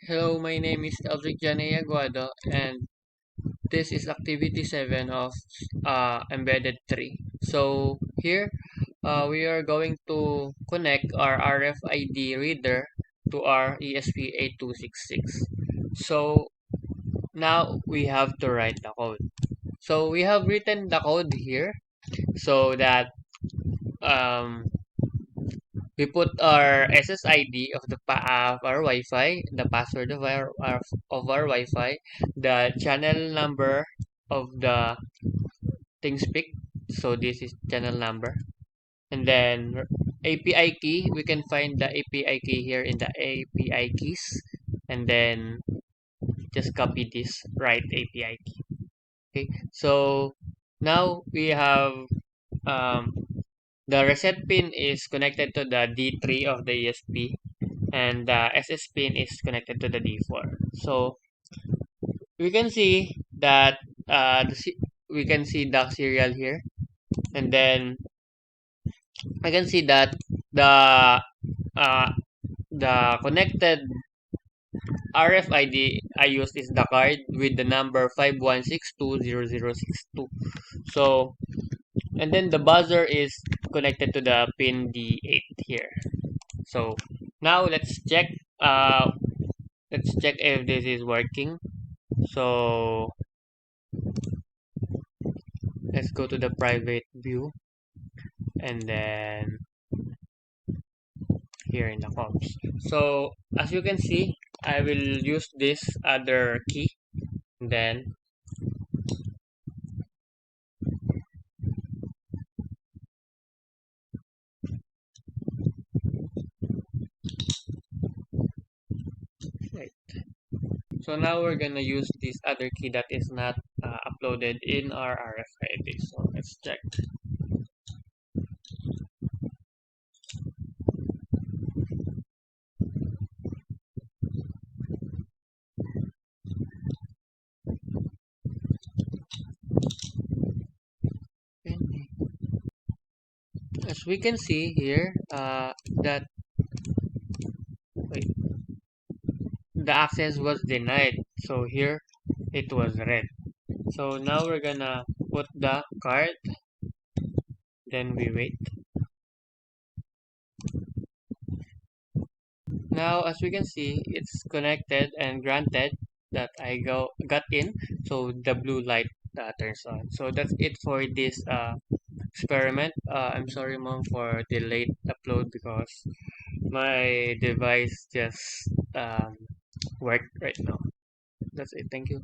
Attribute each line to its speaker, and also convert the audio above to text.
Speaker 1: Hello, my name is Eldrick Janey Aguado, and this is activity 7 of Embedded 3. So, here we are going to connect our RFID reader to our ESP8266. So, now we have to write the code. So, we have written the code here so that um, we put our SSID of our Wi-Fi, the password of our Wi-Fi, the channel number of the ThinkSpeak. So this is channel number, and then API key. We can find the API key here in the API keys, and then just copy this right API key. Okay. So now we have um, the reset pin is connected to the D3 of the ESP, and the SS pin is connected to the D4. So we can see that we can see the serial here, and then I can see that uh, the connected RFID I used is the card with the number 51620062. So, and then the buzzer is connected to the pin D8 here. So now uh let's check if this is working. So let's go to the private view, and then here in the comps. So as you can see, I will use this other key. Then right. So now we're gonna use this other key that is not uploaded in our RFID. So let's check. As we can see here, that wait, the access was denied. So here it was red. So now we're gonna put the card, then we wait. Now as we can see, it's connected and granted that I got in, so the blue light turns on. So that's it for this experiment. I'm sorry mom for the late upload because my device just worked right now. That's it. Thank you.